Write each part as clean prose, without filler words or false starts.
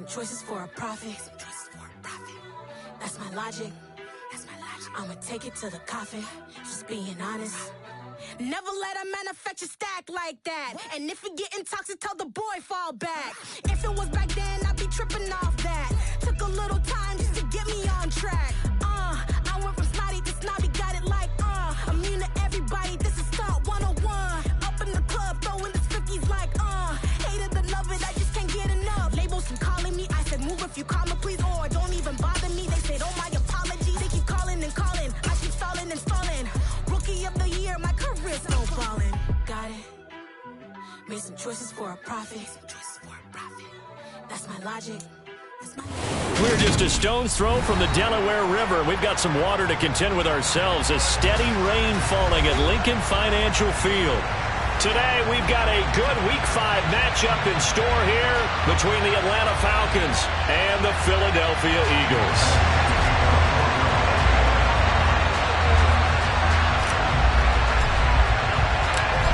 some choices for a profit. That's my logic. I'ma take it to the coffin. Just being honest. Never let a manufacture stack like that. And if it getting toxic, tell the boy fall back. If it was back then, I'd be tripping off that. Took a little time just to get me on track. I went from snotty to snobby, got it like immune to everybody, this is Stunt 101. Up in the club, throwing the 50s like hate it or love it, I just can't get enough. Labels keep calling me, I said move if you call me please, or don't even bother me. They said oh my apologies, they keep calling and calling, I keep stalling and stalling. Rookie of the year, my career's snowballing. Got it. Made some choices for a profit. That's my logic. We're just a stone's throw from the Delaware River. We've got some water to contend with ourselves. A steady rain falling at Lincoln Financial Field. Today, we've got a good Week 5 matchup in store here between the Atlanta Falcons and the Philadelphia Eagles.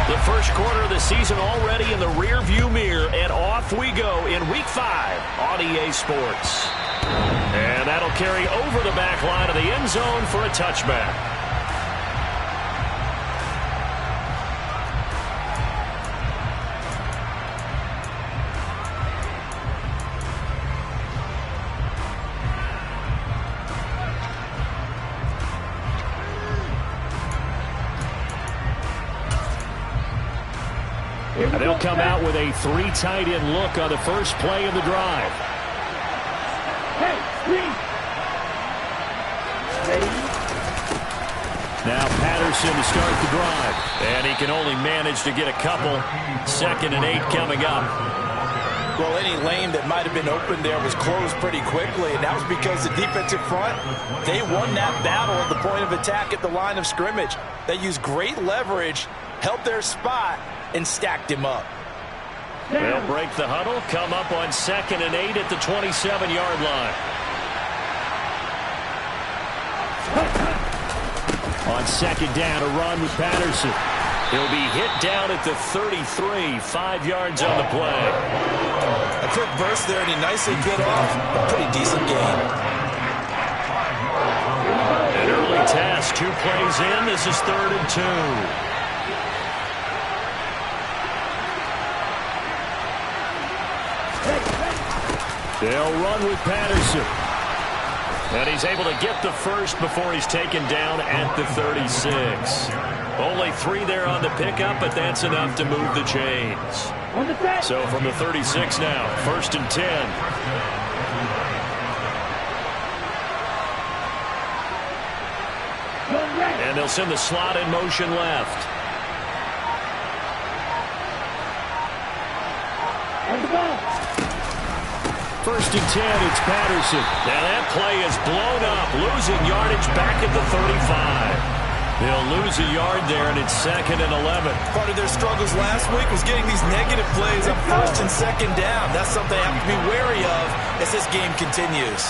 The first quarter of the season already in the rearview mirror, and off we go in Week 5 on EA Sports. And that'll carry over the back line of the end zone for a touchback. They'll come out with a 3 tight end look on the first play of the drive. Now Patterson to start the drive. And he can only manage to get a couple. 2nd and 8 coming up. Well, any lane that might have been open there was closed pretty quickly, and that was because the defensive front, they won that battle at the point of attack at the line of scrimmage. They used great leverage, held their spot, and stacked him up. They'll break the huddle, come up on 2nd and 8 at the 27-yard line. On 2nd down, a run with Patterson. He'll be hit down at the 33, 5 yards on the play. A quick burst there, and he nicely bit off a pretty decent gain. An early task, 2 plays in. This is 3rd and 2. They'll run with Patterson. And he's able to get the first before he's taken down at the 36. Only 3 there on the pickup, but that's enough to move the chains. So from the 36 now, 1st and 10. And they'll send the slot in motion left. First and 10, it's Patterson. Now that play is blown up, losing yardage back at the 35. They'll lose a yard there, and it's 2nd and 11. Part of their struggles last week was getting these negative plays on 1st and 2nd down. That's something they have to be wary of as this game continues.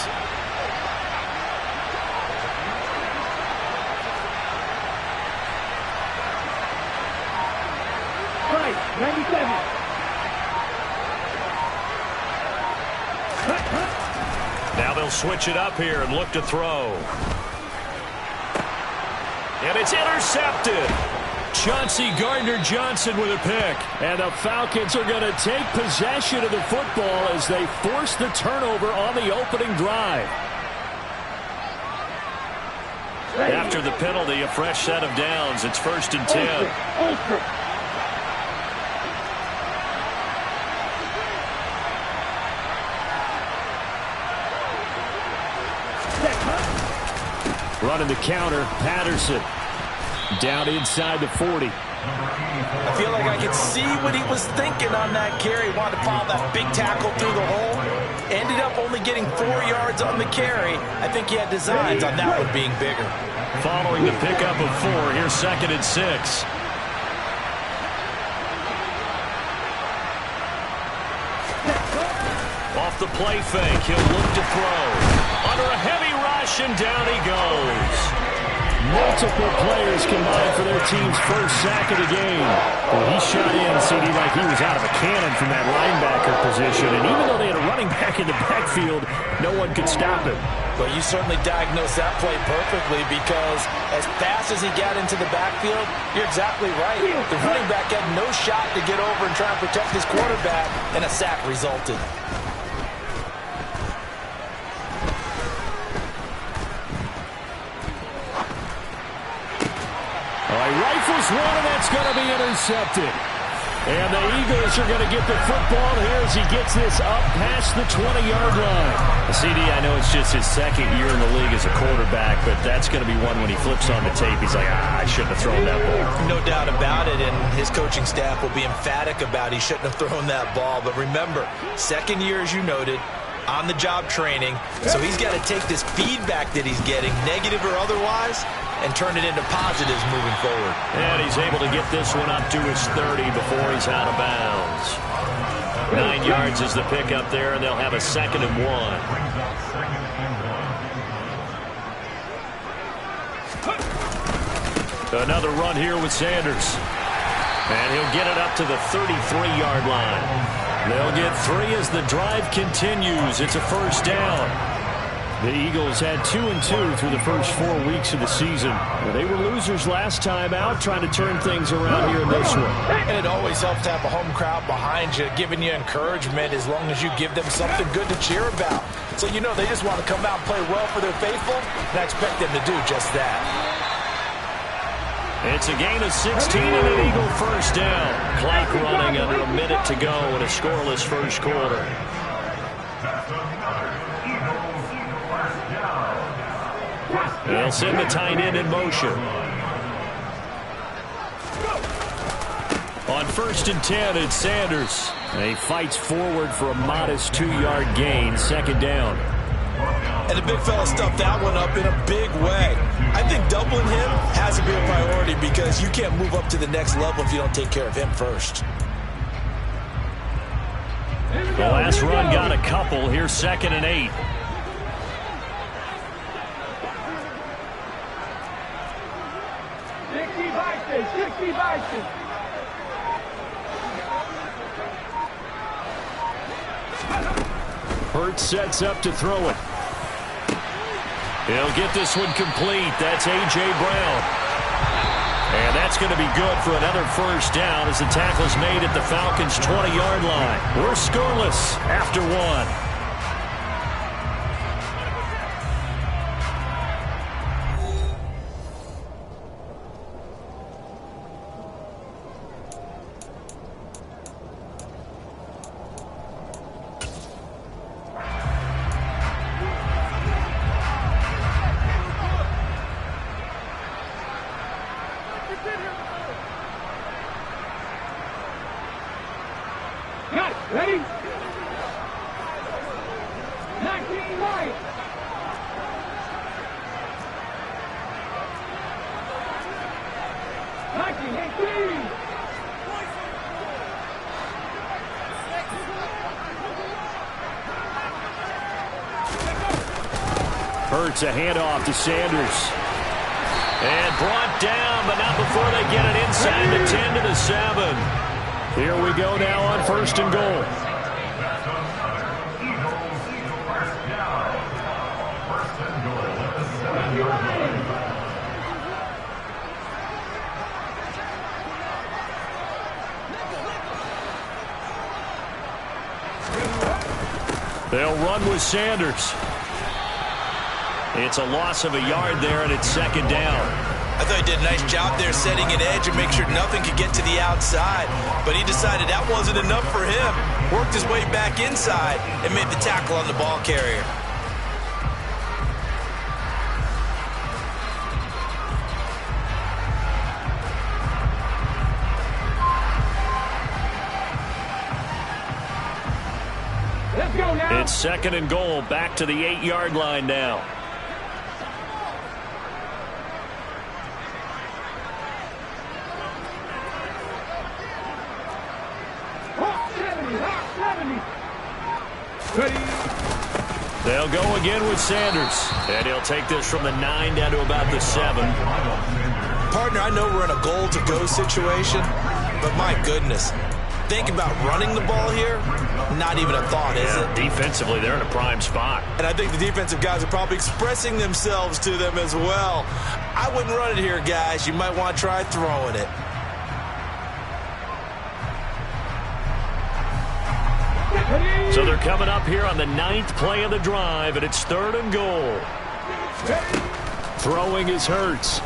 Right, 97. Now they'll switch it up here and look to throw. And it's intercepted. Chauncey Gardner-Johnson with a pick. And the Falcons are going to take possession of the football as they force the turnover on the opening drive. After the penalty, a fresh set of downs. It's 1st and 10. Running the counter, Patterson. Down inside the 40. I feel like I could see what he was thinking on that carry. Wanted to follow that big tackle through the hole. Ended up only getting 4 yards on the carry. I think he had designs on that one being bigger. Following the pickup of 4, here's 2nd and 6. Off the play fake, he'll look to throw. Under a heavy rush, and down he goes. Multiple players combined for their team's first sack of the game. Well, he shot in, CD, like he was out of a cannon from that linebacker position. And even though they had a running back in the backfield, no one could stop him. Well, you certainly diagnosed that play perfectly, because as fast as he got into the backfield, you're exactly right. The running back had no shot to get over and try and protect his quarterback, and a sack resulted. Rifles one, and that's going to be intercepted. And the Eagles are going to get the football here as he gets this up past the 20-yard line. CD, I know it's just his second year in the league as a quarterback, but that's going to be one when he flips on the tape. He's like, I shouldn't have thrown that ball. No doubt about it, and his coaching staff will be emphatic about he shouldn't have thrown that ball. But remember, second year, as you noted, on-the-job training, so he's got to take this feedback that he's getting, negative or otherwise, and turn it into positives moving forward. And he's able to get this one up to his 30 before he's out of bounds. 9 yards is the pickup there, and they'll have a 2nd and 1. Another run here with Sanders. And he'll get it up to the 33-yard line. They'll get 3 as the drive continues. It's a first down. The Eagles had 2 and 2 through the first 4 weeks of the season. They were losers last time out, trying to turn things around here in this one. And it always helps to have a home crowd behind you, giving you encouragement as long as you give them something good to cheer about. So you know they just want to come out and play well for their faithful, and I expect them to do just that. It's a gain of 16 and an Eagle first down. Clock running under a minute to go in a scoreless first quarter. They'll send the tight end in motion. On 1st and 10, it's Sanders. And he fights forward for a modest 2-yard gain, 2nd down. And the big fella stuffed that one up in a big way. I think doubling him has to be a priority, because you can't move up to the next level if you don't take care of him first. The last run got a couple. Here's 2nd and 8. Hurts sets up to throw it. He'll get this one complete. That's A.J. Brown. And that's going to be good for another first down as the tackle's made at the Falcons' 20-yard line. We're scoreless after 1. Ready? 19 right. 19 Hurts a handoff to Sanders. And brought down, but not before they get it inside the 10 to the 7. Here we go now on 1st and goal. They'll run with Sanders. It's a loss of a yard there, and it's 2nd down. I thought he did a nice job there setting an edge and make sure nothing could get to the outside. But he decided that wasn't enough for him. Worked his way back inside and made the tackle on the ball carrier. Let's go now. It's 2nd and goal, back to the 8-yard line now. Ready. They'll go again with Sanders. And he'll take this from the 9 down to about the 7. Partner, I know we're in a goal-to-go situation, but my goodness. Think about running the ball here, not even a thought, is it? Defensively, they're in a prime spot. And I think the defensive guys are probably expressing themselves to them as well. I wouldn't run it here, guys. You might want to try throwing it. So they're coming up here on the 9th play of the drive, and it's 3rd and goal. Throwing is Hurts.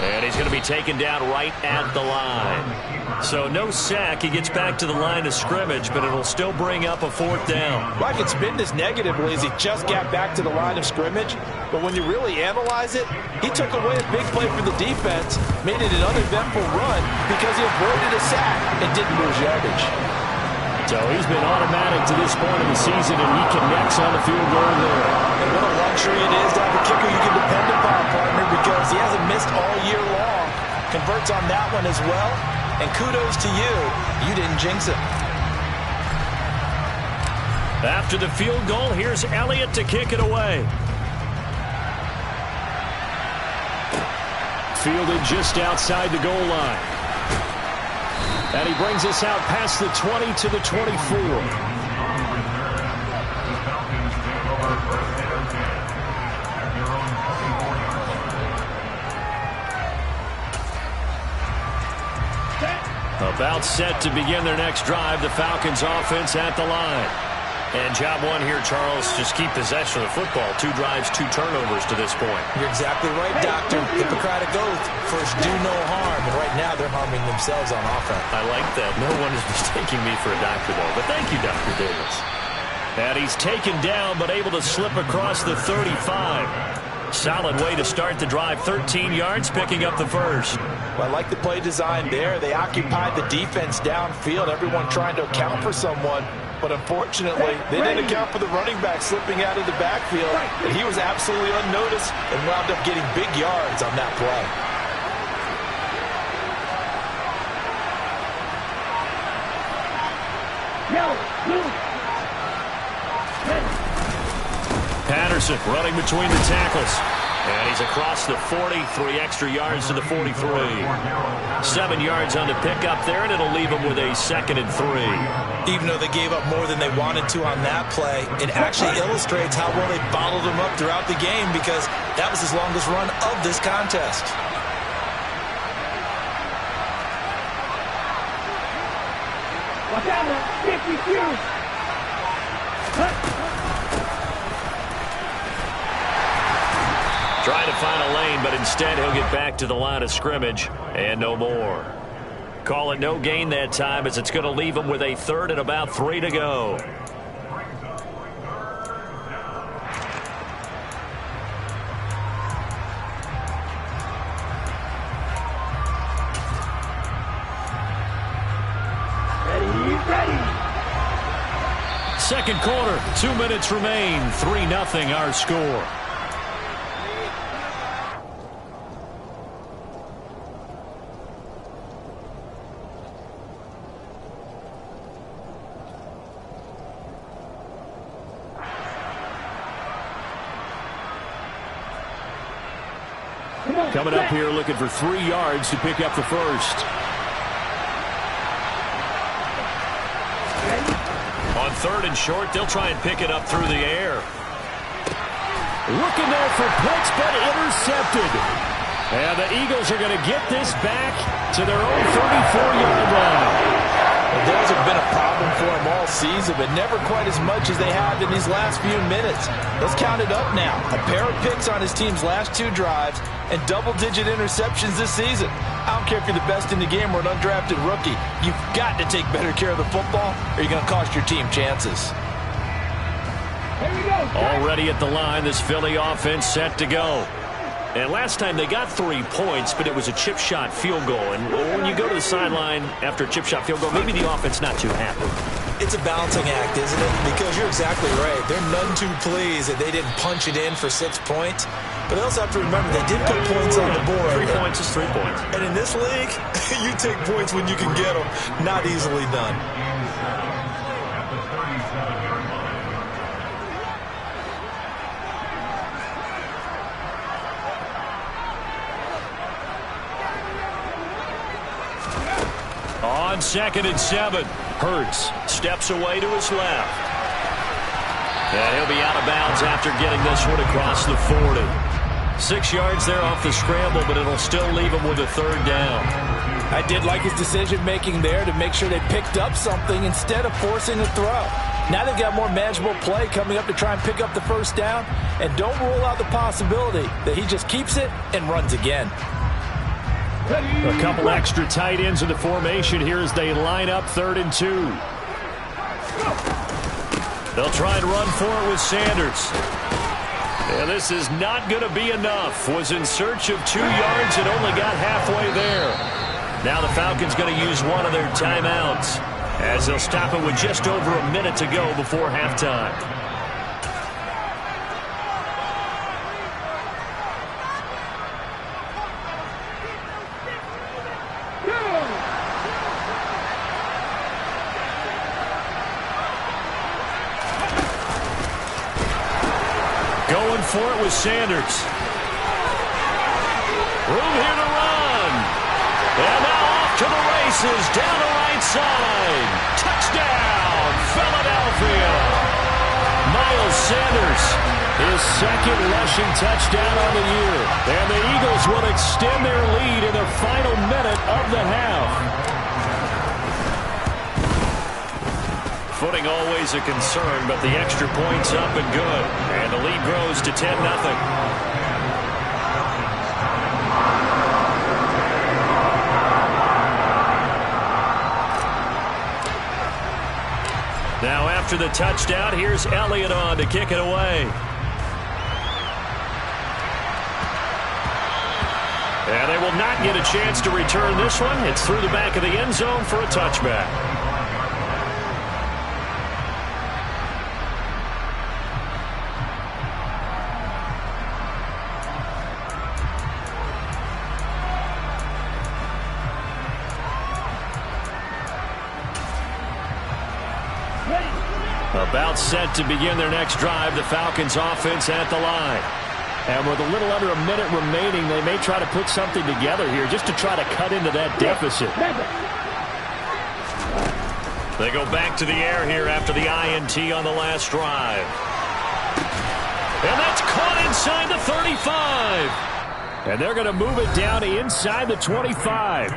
And he's going to be taken down right at the line. So no sack. He gets back to the line of scrimmage, but it'll still bring up a 4th down. Well, I can spin this negatively as he just got back to the line of scrimmage. But when you really analyze it, he took away a big play for the defense, made it an uneventful run because he avoided a sack and didn't lose yardage. So he's been automatic to this point of the season, and he connects on the field goal there. And what a luxury it is to have a kicker you can depend upon, partner, because he hasn't missed all year long. Converts on that one as well. And kudos to you. You didn't jinx it. After the field goal, here's Elliott to kick it away. Fielded just outside the goal line. And he brings us out past the 20 to the 24. About set to begin their next drive. The Falcons offense at the line. And job one here, Charles, just keep possession of the football. 2 drives, 2 turnovers to this point. You're exactly right, Doctor. Hippocratic oath. First, do no harm. And right now, they're harming themselves on offense. I like that. No one is mistaking me for a doctor, though. But thank you, Dr. Davis. And he's taken down, but able to slip across the 35. Solid way to start the drive. 13 yards, picking up the first. Well, I like the play design there. They occupied the defense downfield. Everyone trying to account for someone. But unfortunately, they didn't account for the running back slipping out of the backfield. And he was absolutely unnoticed and wound up getting big yards on that play. Patterson running between the tackles. And he's across the 40, 3 extra yards to the 43. 7 yards on the pickup there, and it'll leave him with a 2nd and 3. Even though they gave up more than they wanted to on that play, it actually illustrates how well they bottled him up throughout the game because that was his longest run of this contest. Watch out, 52. Trying to find a lane, but instead he'll get back to the line of scrimmage and no more. Call it no gain that time as it's going to leave him with a 3rd and about 3 to go. Ready. Second quarter, 2 minutes remain. 3-0 our score. Coming up here looking for 3 yards to pick up the first. On 3rd and short, they'll try and pick it up through the air. Looking there for Pitts, but intercepted. And the Eagles are going to get this back to their own 34-yard line. Well, those have been a problem for them all season, but never quite as much as they have in these last few minutes. Let's count it up now. A pair of picks on his team's last 2 drives and double-digit interceptions this season. I don't care if you're the best in the game or an undrafted rookie. You've got to take better care of the football or you're going to cost your team chances. Here we go. Already at the line, this Philly offense set to go. And last time they got 3 points, but it was a chip shot field goal. And when you go to the sideline after a chip shot field goal, maybe the offense not too happy. It's a balancing act, isn't it? Because you're exactly right. They're none too pleased that they didn't punch it in for 6 points. But they also have to remember they did put points on the board. 3 points is 3 points. And in this league, you take points when you can get them. Not easily done. on 2nd and 7. Hurts steps away to his left. And he'll be out of bounds after getting this one across the 40. 6 yards there off the scramble, but it'll still leave him with a 3rd down. I did like his decision-making there to make sure they picked up something instead of forcing a throw. Now they've got more manageable play coming up to try and pick up the 1st down, and don't rule out the possibility that he just keeps it and runs again. A couple extra tight ends in the formation here as they line up 3rd and 2. They'll try and run for it with Sanders. And this is not going to be enough. Was in search of 2 yards and only got halfway there. Now the Falcons going to use one of their timeouts as they'll stop it with just over a minute to go before halftime. Going for it with Sanders. Room here to run. And now off to the races down the right side. Touchdown, Philadelphia. Miles Sanders, his 2nd rushing touchdown on the year. And the Eagles will extend their lead in the final minute of the half. Footing always a concern, but the extra point's up and good. And the lead grows to 10-0. Now after the touchdown, here's Elliott on to kick it away. And they will not get a chance to return this one. It's through the back of the end zone for a touchback. About set to begin their next drive, the Falcons offense at the line. And with a little under a minute remaining, they may try to put something together here just to try to cut into that deficit. They go back to the air here after the INT on the last drive. And that's caught inside the 35. And they're going to move it down inside the 25.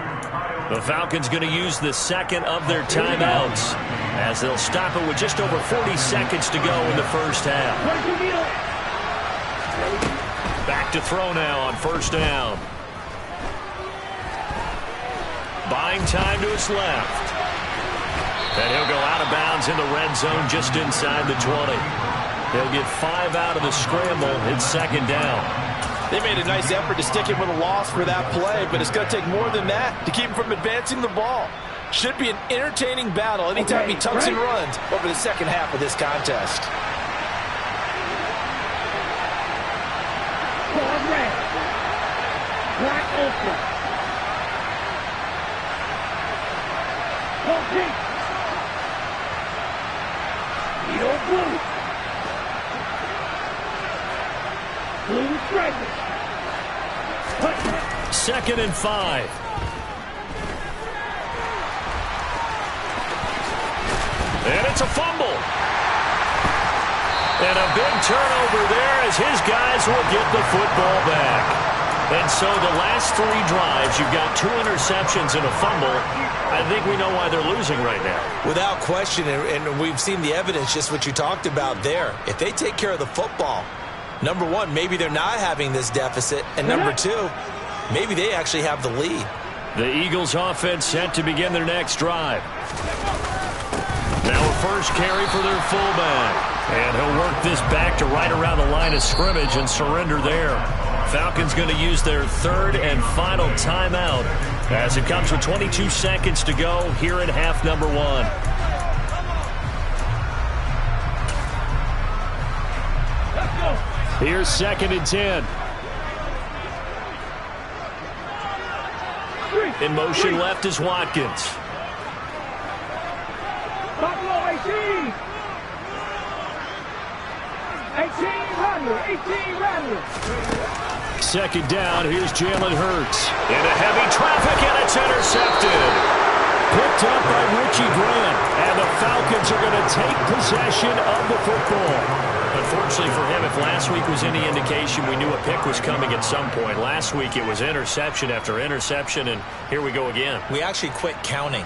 The Falcons going to use the 2nd of their timeouts as they'll stop it with just over 40 seconds to go in the 1st half. Back to throw now on 1st down. Buying time to his left. And he'll go out of bounds in the red zone just inside the 20. He'll get 5 out of the scramble. It's 2nd down. They made a nice effort to stick him with a loss for that play, but it's going to take more than that to keep him from advancing the ball. Should be an entertaining battle anytime he tucks and runs over the 2nd half of this contest. Blue strikers. 2nd and 5. And it's a fumble. And a big turnover there as his guys will get the football back. And so the last 3 drives, you've got 2 interceptions and a fumble. I think we know why they're losing right now. Without question, and we've seen the evidence, just what you talked about there. If they take care of the football, number 1, maybe they're not having this deficit. And number 2, maybe they actually have the lead. The Eagles offense set to begin their next drive. Now a first carry for their fullback. And he'll work this back to right around the line of scrimmage and surrender there. Falcons going to use their 3rd and final timeout as it comes with 22 seconds to go here in half number 1. Here's 2nd and 10. In motion left is Watkins. Buffalo 18. 18 Rattler. 2nd down, here's Jalen Hurts. Into heavy traffic, and it's intercepted. Picked up by Richie Grant. And the Falcons are going to take possession of the football. Unfortunately for him, if last week was any indication, we knew a pick was coming at some point. Last week it was interception after interception, and here we go again. We actually quit counting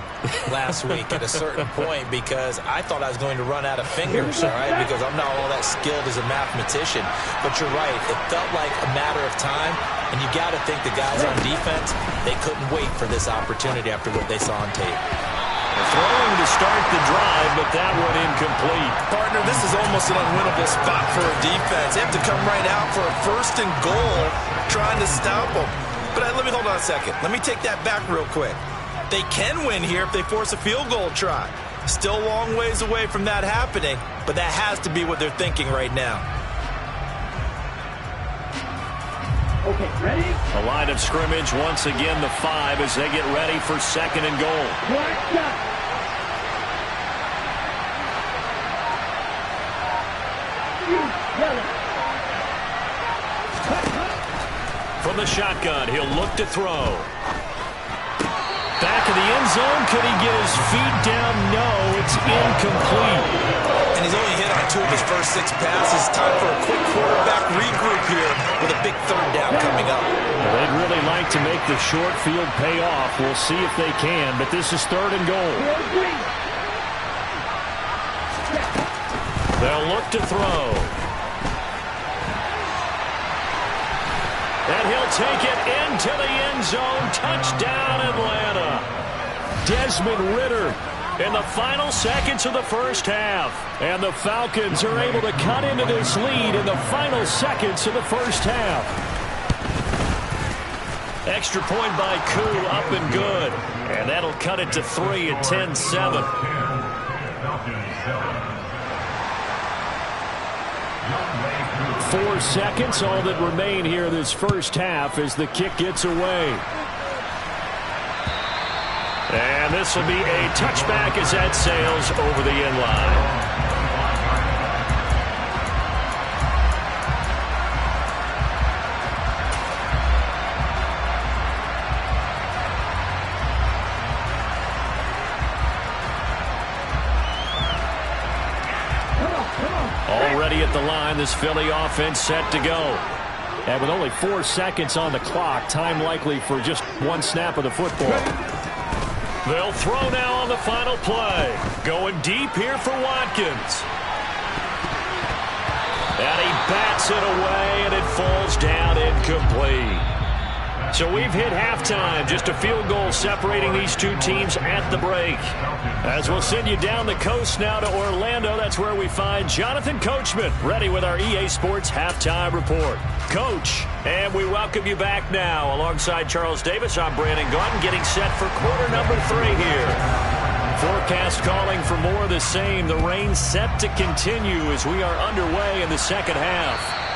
last week at a certain point because I thought I was going to run out of fingers, all right, because I'm not all that skilled as a mathematician. But you're right. It felt like a matter of time, and you got to think the guys on defense, they couldn't wait for this opportunity after what they saw on tape. Throwing to start the drive, but that one incomplete. Partner, this is almost an unwinnable spot for a defense. They have to come right out for a 1st and goal trying to stop them. But let me hold on a second. Let me take that back real quick. They can win here if they force a field goal try. Still a long ways away from that happening, but that has to be what they're thinking right now. Okay, ready? The line of scrimmage, once again, the 5 as they get ready for 2nd and goal. Black shot. Yellow. From the shotgun, he'll look to throw. Back of the end zone. Could he get his feet down? No, it's incomplete. And he's only hit on 2 of his first 6 passes. Time for a quick quarterback regroup here with a big 3rd down coming up. Well, they'd really like to make the short field pay off. We'll see if they can, but this is 3rd and goal. They'll look to throw. And he'll take it into the end zone. Touchdown, Atlanta. Desmond Ridder in the final seconds of the first half. And the Falcons are able to cut into this lead in the final seconds of the first half. Extra point by Koo, up and good. And that'll cut it to 3 at 10-7. 4 seconds, all that remain here this first half as the kick gets away. And this will be a touchback as that sails over the end line. Already at the line, this Philly offense set to go. And with only 4 seconds on the clock, time likely for just 1 snap of the football. They'll throw now on the final play. Going deep here for Watkins. And he bats it away, and it falls down incomplete. So we've hit halftime. Just a field goal separating these two teams at the break. As we'll send you down the coast now to Orlando, that's where we find Jonathan Coachman, ready with our EA Sports Halftime Report. Coach, and we welcome you back now. Alongside Charles Davis, I'm Brandon Gaudin, getting set for quarter number 3 here. Forecast calling for more of the same. The rain set to continue as we are underway in the second half.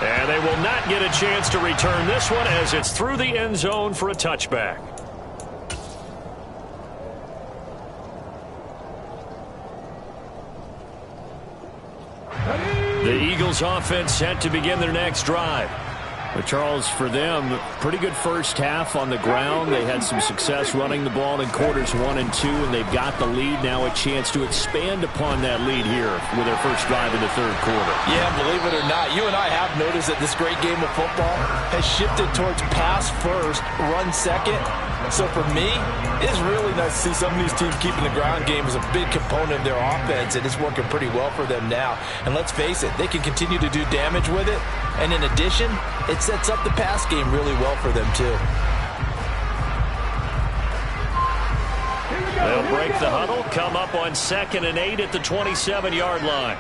And they will not get a chance to return this one as it's through the end zone for a touchback. The Eagles offense set to begin their next drive. But Charles, for them, pretty good first half on the ground. They had some success running the ball in quarters 1 and 2, and they've got the lead now, a chance to expand upon that lead here with their first drive in the third quarter. Yeah, believe it or not, you and I have noticed that this great game of football has shifted towards pass first, run second. So for me, it's really nice to see some of these teams keeping the ground game as a big component of their offense, and it's working pretty well for them now. And let's face it, they can continue to do damage with it. And in addition, it sets up the pass game really well for them, too. They'll break the huddle, come up on 2nd and 8 at the 27-yard line.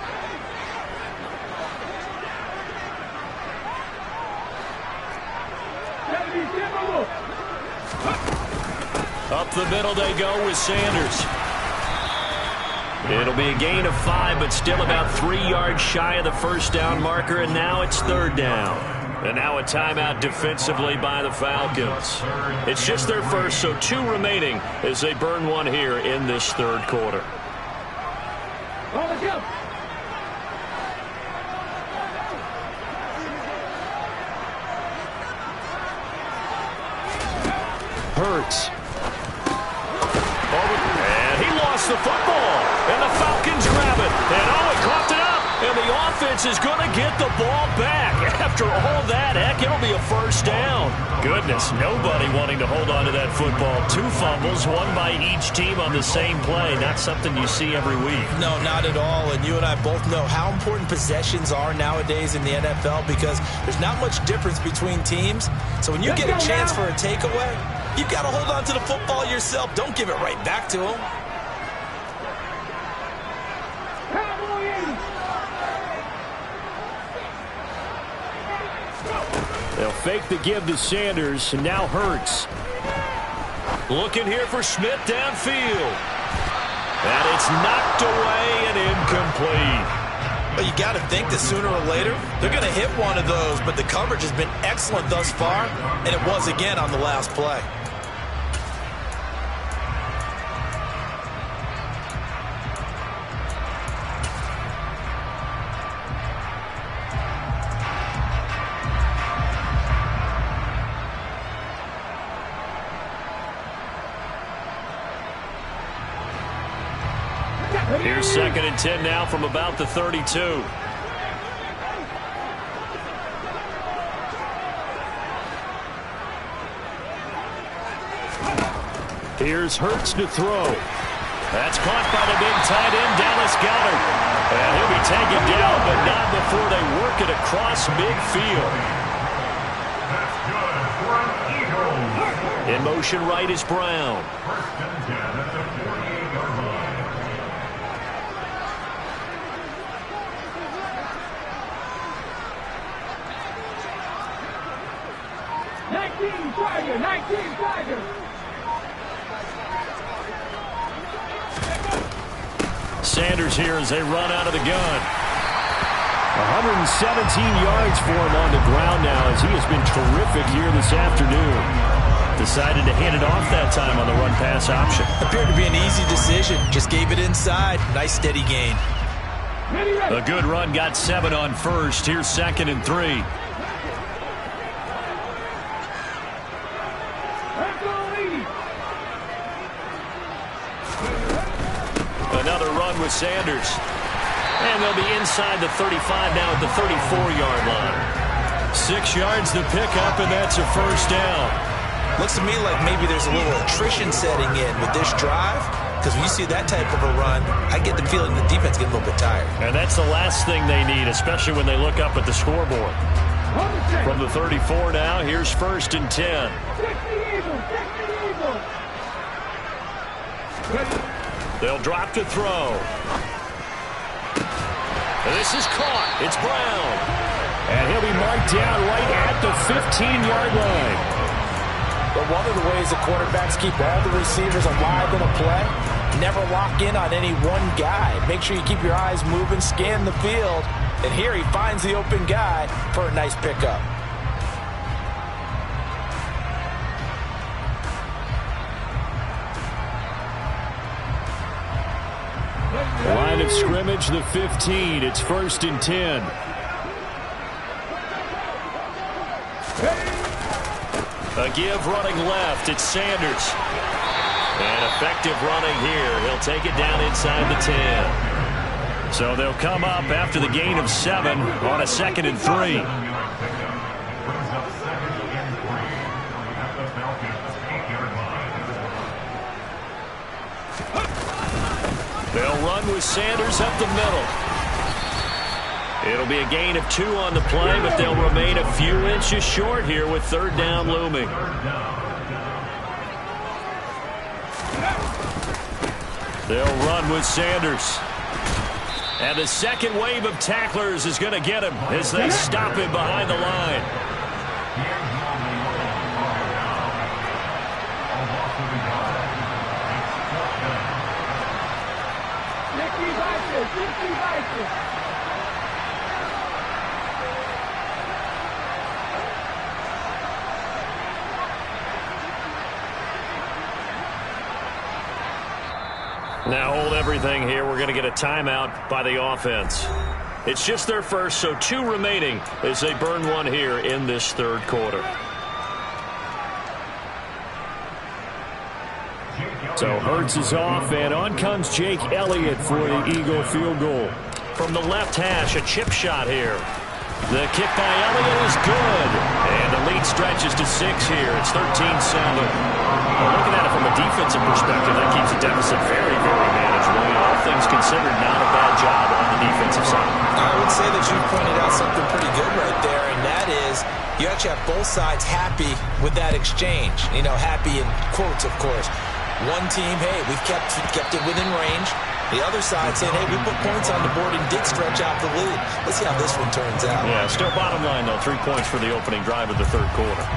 Up the middle they go with Sanders. It'll be a gain of 5, but still about 3 yards shy of the first down marker, and now it's 3rd down. And now a timeout defensively by the Falcons. It's just their first, so 2 remaining as they burn one here in this third quarter. Hurts. And he lost the football. And the Falcons grab it. And he coughed it up. And the offense is going to get the ball back. After all that, heck, it'll be a first down. Goodness, nobody wanting to hold on to that football. 2 fumbles, one by each team on the same play. Not something you see every week. No, not at all. And you and I both know how important possessions are nowadays in the NFL because there's not much difference between teams. So when you get a chance for a takeaway, you've got to hold on to the football yourself. Don't give it right back to them. They'll fake the give to Sanders, and now Hurts. Looking here for Smith downfield. And it's knocked away and incomplete. But you got to think that sooner or later, they're going to hit one of those, but the coverage has been excellent thus far, and it was again on the last play. Here's 2nd and 10 now from about the 32. Here's Hurts to throw. That's caught by the big tight end, Dallas Goedert. And he'll be taken down, but not before they work it across midfield. In motion right is Brown. Sanders here as they run out of the gun. 117 yards for him on the ground now as he has been terrific here this afternoon. Decided to hand it off that time on the run-pass option. Appeared to be an easy decision. Just gave it inside. Nice steady gain. A good run got 7 on first. Here's 2nd and 3. Another run with Sanders. And they'll be inside the 35 now at the 34-yard line. 6 yards to pick up, and that's a first down. Looks to me like maybe there's a little attrition setting in with this drive. Because when you see that type of a run, I get the feeling the defense getting a little bit tired. And that's the last thing they need, especially when they look up at the scoreboard. From the 34 now, here's 1st and 10. They'll drop to throw. And this is caught. It's Brown. And he'll be marked down right at the 15-yard line. But one of the ways the quarterbacks keep all the receivers alive in a play, never lock in on any one guy. Make sure you keep your eyes moving, scan the field. And here he finds the open guy for a nice pickup. Line of scrimmage, the 15. It's 1st and 10. A give running left. It's Sanders. And effective running here. He'll take it down inside the 10. So they'll come up after the gain of 7 on a 2nd and 3. They'll run with Sanders up the middle. It'll be a gain of 2 on the play, but they'll remain a few inches short here with 3rd down looming. They'll run with Sanders. And the second wave of tacklers is going to get him as they stop him behind the line. Now hold everything here. We're going to get a timeout by the offense. It's just their first, so 2 remaining as they burn 1 here in this 3rd quarter. So Hurts is off, and on comes Jake Elliott for the Eagle field goal. From the left hash, a chip shot here. The kick by Elliott is good. And the lead stretches to 6 here. It's 13-7. Well, looking at it from a defensive perspective, that keeps the deficit very, very manageable. All things considered, not a bad job on the defensive side. I would say that you pointed out something pretty good right there, and that is you actually have both sides happy with that exchange. You know, happy in quotes, of course. One team, hey, we've kept it within range. The other side saying, hey, we put points on the board and did stretch out the lead. Let's see how this one turns out. Yeah, still bottom line, though. 3 points for the opening drive of the third quarter.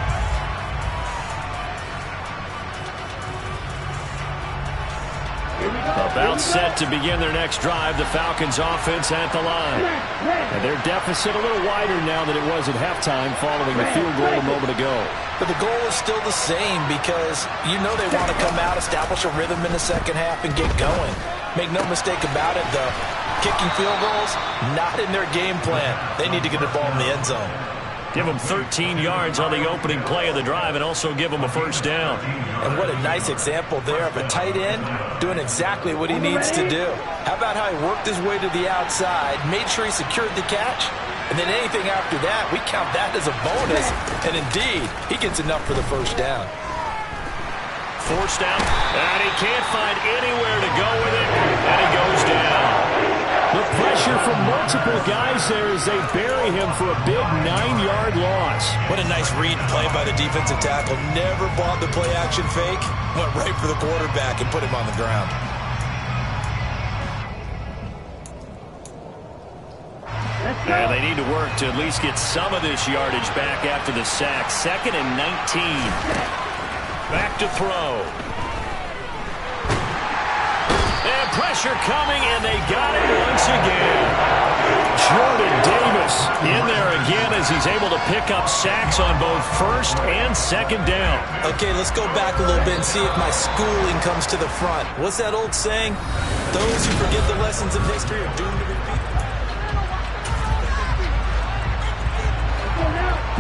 About set to begin their next drive. The Falcons offense at the line. And their deficit a little wider now than it was at halftime following the field goal a moment ago. But the goal is still the same because you know they want to come out, establish a rhythm in the second half, and get going. Make no mistake about it, though. Kicking field goals, not in their game plan. They need to get the ball in the end zone. Give them 13 yards on the opening play of the drive and also give them a first down. And what a nice example there of a tight end doing exactly what he needs to do. How about how he worked his way to the outside, made sure he secured the catch, and then anything after that, we count that as a bonus. And indeed, he gets enough for the first down. Forced down, and he can't find anywhere to go with it, and he goes down. The pressure from multiple guys there as they bury him for a big 9-yard loss. What a nice read and play by the defensive tackle. Never bought the play-action fake. Went right for the quarterback and put him on the ground. And they need to work to at least get some of this yardage back after the sack. 2nd and 19. Back to throw. And pressure coming, and they got it once again. Jordan Davis in there again as he's able to pick up sacks on both first and second down. Okay, let's go back a little bit and see if my schooling comes to the front. What's that old saying? Those who forget the lessons of history are doomed to repeat.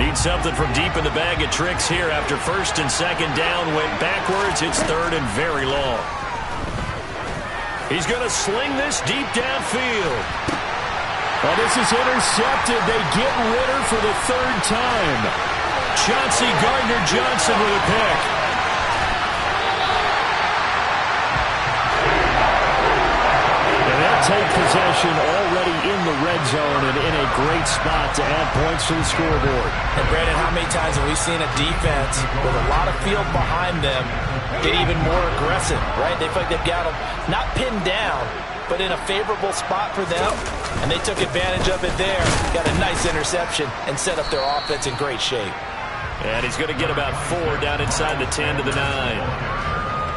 Need something from deep in the bag of tricks here after first and second down went backwards. It's 3rd and very long. He's going to sling this deep downfield. Well, this is intercepted. They get Ritter for the 3rd time. Chauncey Gardner-Johnson with a pick. And they'll take possession already in the red zone and in a great spot to add points to the scoreboard. And Brandon, how many times have we seen a defense with a lot of field behind them get even more aggressive, right? They feel like they've got them not pinned down, but in a favorable spot for them, and they took advantage of it there. Got a nice interception and set up their offense in great shape. And he's going to get about 4 down inside the 10 to the 9.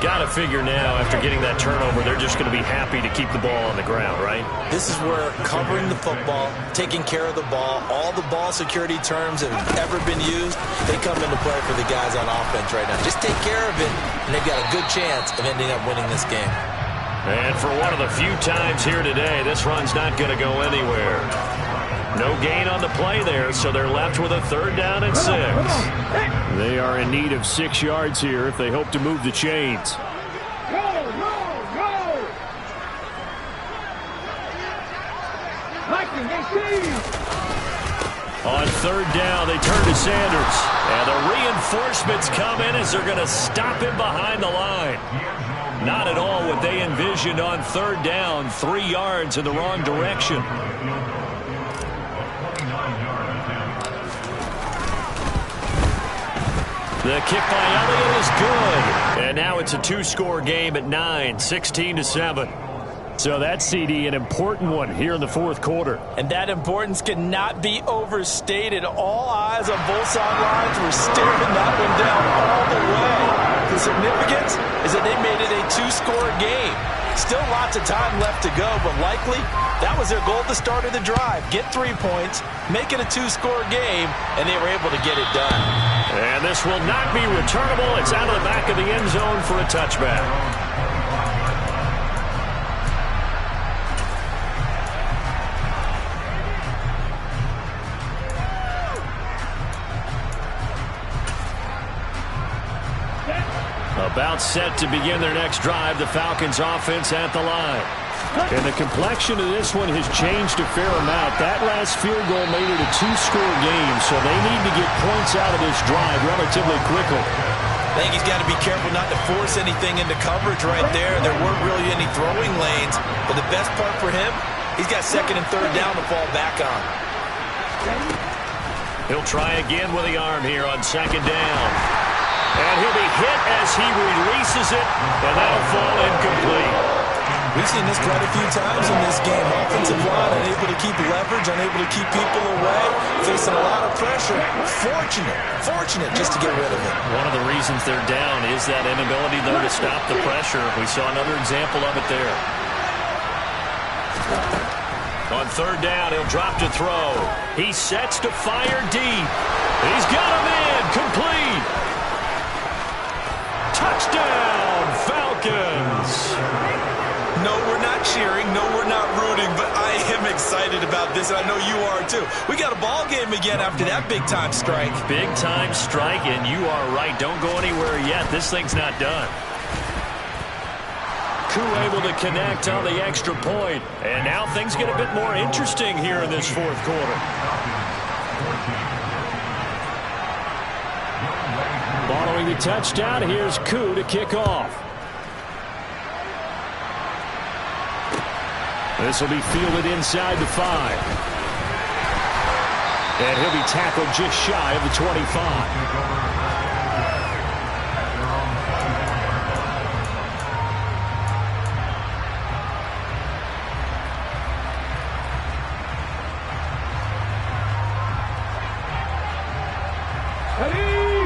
Got to figure now, after getting that turnover, they're just going to be happy to keep the ball on the ground, right? This is where covering the football, taking care of the ball, all the ball security terms that have ever been used, they come into play for the guys on offense right now. Just take care of it, and they've got a good chance of ending up winning this game. And for one of the few times here today, this run's not going to go anywhere. No gain on the play there, so they're left with a 3rd down and 6. They are in need of 6 yards here if they hope to move the chains. Go! On 3rd down, they turn to Sanders. And the reinforcements come in as they're going to stop him behind the line. Not at all what they envisioned on 3rd down. 3 yards in the wrong direction. The kick by Elliott is good. And now it's a 2-score game at 9, 16-7. So that, CD, an important one here in the 4th quarter. And that importance cannot be overstated. All eyes on both sidelines were staring that one down all the way. The significance is that they made it a 2-score game. Still lots of time left to go, but likely that was their goal at the start of the drive. Get 3 points, make it a 2-score game, and they were able to get it done. And this will not be returnable. It's out of the back of the end zone for a touchback. About set to begin their next drive, the Falcons offense at the line. And the complexion of this one has changed a fair amount. That last field goal made it a 2-score game, so they need to get points out of this drive relatively quickly. I think he's got to be careful not to force anything into coverage right there. There weren't really any throwing lanes, but the best part for him, he's got second and third down to fall back on. He'll try again with the arm here on second down. And he'll be hit as he releases it, and that'll fall incomplete. We've seen this quite a few times in this game. Offensive line unable to keep leverage, unable to keep people away, facing a lot of pressure. Fortunate just to get rid of it. One of the reasons they're down is that inability, though, to stop the pressure. We saw another example of it there. On third down, he'll drop to throw. He sets to fire deep. He's got him in. Complete. Touchdown, Falcons. No, we're not cheering. No, we're not rooting, but I am excited about this, and I know you are too. We got a ball game again after that big-time strike. Big-time strike, and you are right. Don't go anywhere yet. This thing's not done. Koo able to connect on the extra point, and now things get a bit more interesting here in this fourth quarter. Following the touchdown, here's Koo to kick off. This will be fielded inside the 5. And he'll be tackled just shy of the 25.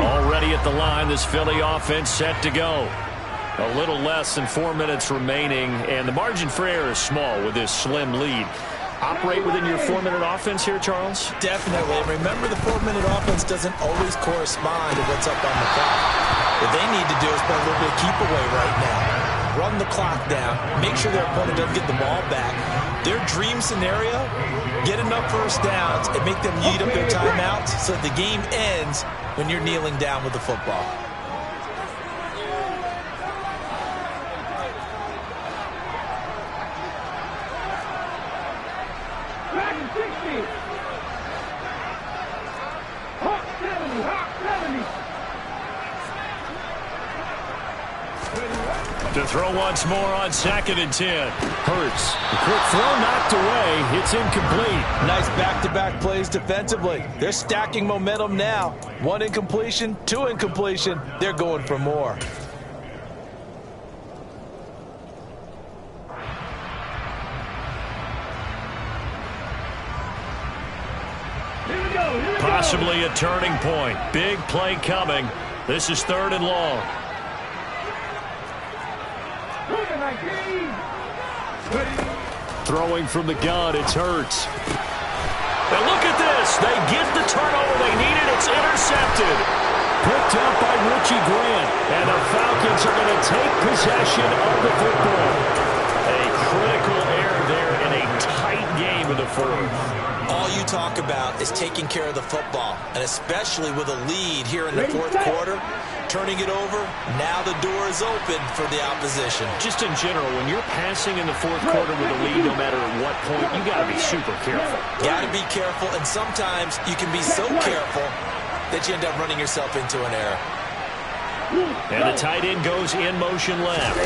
Already at the line, this Philly offense set to go. A little less than 4 minutes remaining, and the margin for error is small with this slim lead. Operate within your 4-minute offense here, Charles? Definitely. And remember, the 4-minute offense doesn't always correspond to what's up on the clock. What they need to do is play a little bit of keep away right now. Run the clock down. Make sure their opponent doesn't get the ball back. Their dream scenario, get enough first downs and make them eat up their timeouts so that the game ends when you're kneeling down with the football. To throw once more on second and 10. Hurts. The quick throw knocked away. It's incomplete. Nice back-to-back plays defensively. They're stacking momentum now. 1 incompletion, 2 incompletion. They're going for more. Possibly a turning point. Big play coming. This is 3rd and long. Throwing from the gun, it's Hurts. Now look at this. They get the turnover they needed. It's intercepted. Picked up by Richie Grant. And the Falcons are going to take possession of the football. A critical error there in a tight game in the 4th. All you talk about is taking care of the football, and especially with a lead here in the 4th quarter, turning it over, now the door is open for the opposition. Just in general, when you're passing in the 4th quarter with a lead, no matter at what point, you got to be super careful. Got to be careful, and sometimes you can be so careful that you end up running yourself into an error. And the tight end goes in motion left.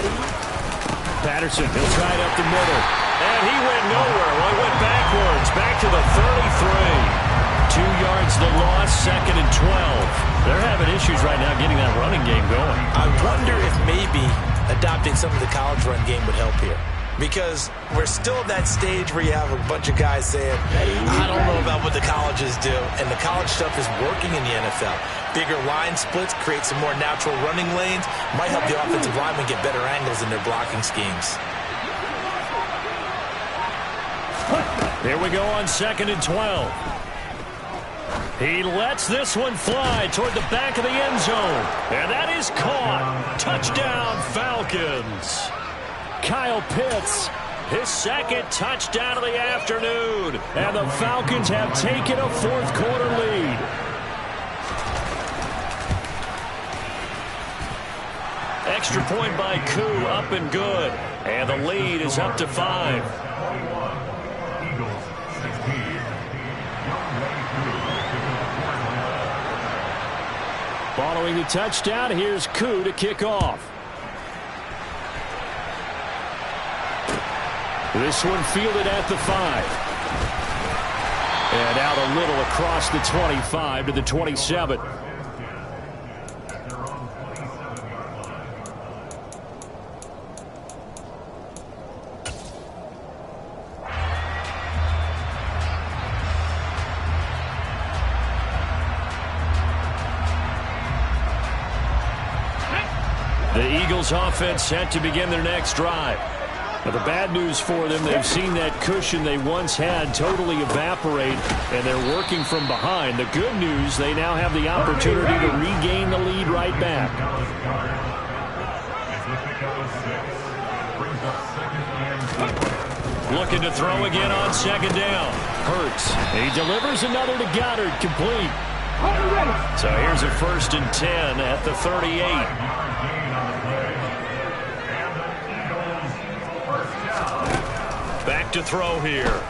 Patterson, he'll try it up the middle. And he went nowhere. Well, he went backwards, back to the 33. 2 yards the loss, 2nd and 12. They're having issues right now getting that running game going. I wonder if maybe adopting some of the college run game would help here. Because we're still at that stage where you have a bunch of guys saying, I don't know about what the colleges do. And the college stuff is working in the NFL. Bigger line splits, create some more natural running lanes, might help the offensive linemen get better angles in their blocking schemes. Here we go on 2nd and 12. He lets this one fly toward the back of the end zone. And that is caught. Touchdown, Falcons. Kyle Pitts, his 2nd touchdown of the afternoon. And the Falcons have taken a 4th quarter lead. extra point by Koo, up and good. And the lead is up to 5. Following the touchdown, here's Koo to kick off. This one fielded at the 5. And out a little across the 25 to the 27. The Eagles offense set to begin their next drive. Now, the bad news for them, they've seen that cushion they once had totally evaporate, and they're working from behind. The good news, they now have the opportunity to regain the lead right back. Looking to throw again on second down. Hurts. He delivers another to Goddard, complete. So here's a 1st and 10 at the 38. Back to throw here.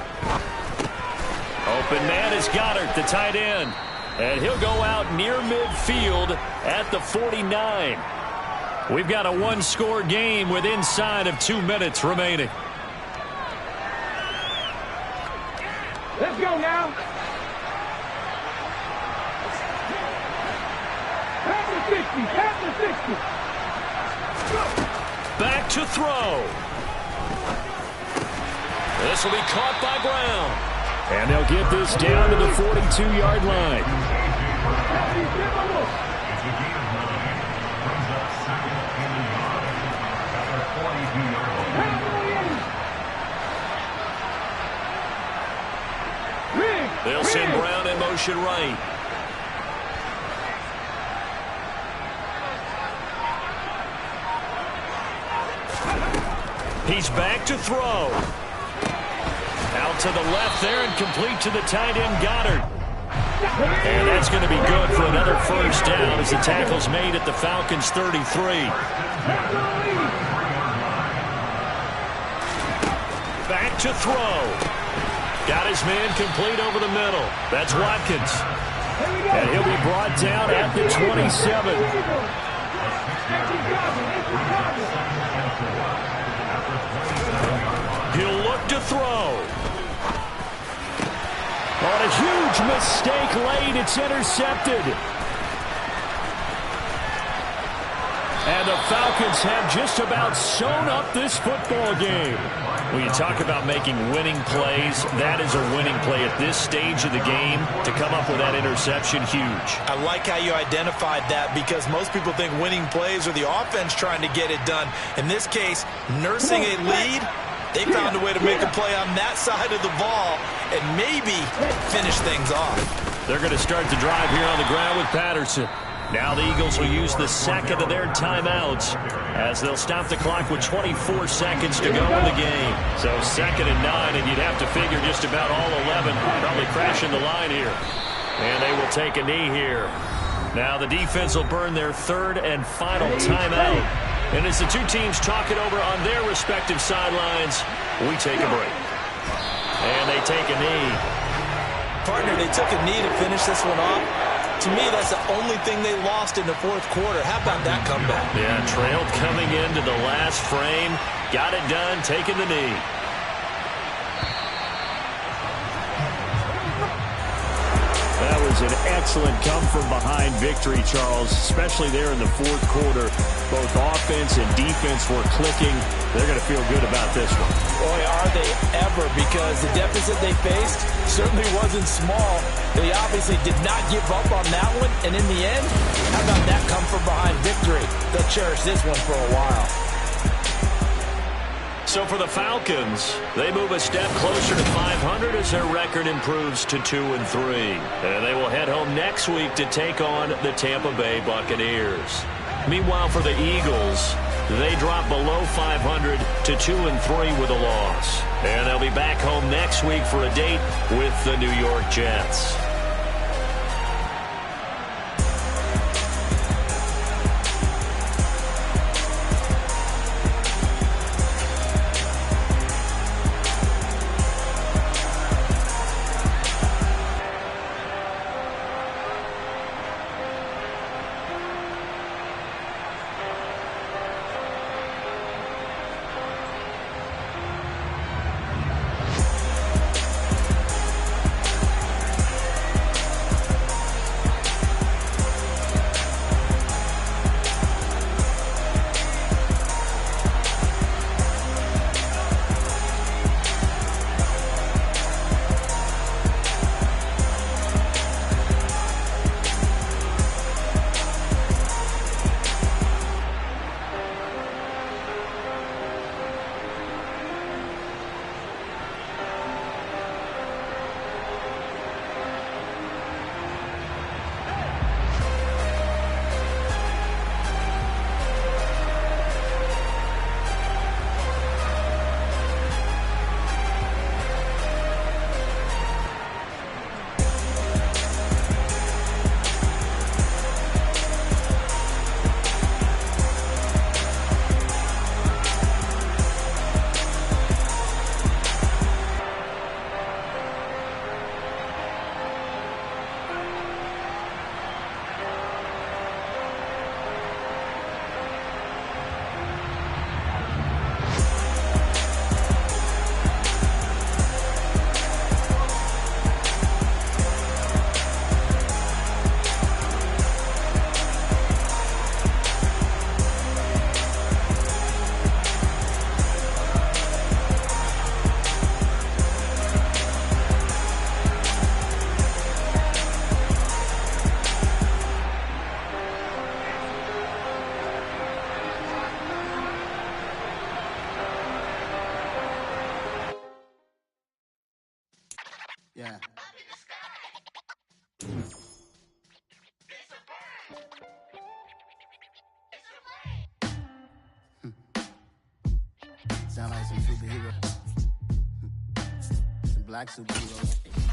Open man is Goddard, the tight end. And he'll go out near midfield at the 49. We've got a one-score game with inside of 2 minutes remaining. Let's go now. Pass the 60. Back to throw. This will be caught by Brown. And they'll get this down to the 42-yard line. They'll send Brown in motion right. He's back to throw. Out to the left there and complete to the tight end, Goddard. And that's going to be good for another 1st down as the tackle's made at the Falcons' 33. Back to throw. Got his man complete over the middle. That's Watkins. And he'll be brought down at the 27. He'll look to throw. On a huge mistake late, it's intercepted. And the Falcons have just about sewn up this football game. When you talk about making winning plays, that is a winning play at this stage of the game. To come up with that interception, huge. I like how you identified that because most people think winning plays are the offense trying to get it done. In this case, nursing a lead, they found a way to make a play on that side of the ball and maybe finish things off. They're going to start the drive here on the ground with Patterson. Now the Eagles will use the second of their timeouts as they'll stop the clock with 24 seconds to go in the game. So 2nd and 9, and you'd have to figure just about all 11 probably crashing the line here. And they will take a knee here. Now the defense will burn their 3rd and final timeout. And as the two teams talk it over on their respective sidelines, we take a break. And they take a knee. Partner, they took a knee to finish this one off. To me, that's the only thing they lost in the 4th quarter. How about that comeback? Yeah, trailed coming into the last frame. Got it done, taking the knee. That was an excellent come-from-behind victory, Charles, especially there in the 4th quarter. Both offense and defense were clicking. They're going to feel good about this one. Boy, are they ever, because the deficit they faced certainly wasn't small. They obviously did not give up on that one, and in the end, how about that come-from-behind victory? They'll cherish this one for a while. So for the Falcons, they move a step closer to 500 as their record improves to 2-3. And they will head home next week to take on the Tampa Bay Buccaneers. Meanwhile, for the Eagles, they drop below 500 to 2-3 with a loss. And they'll be back home next week for a date with the New York Jets. Sound like some superhero. Some black superheroes.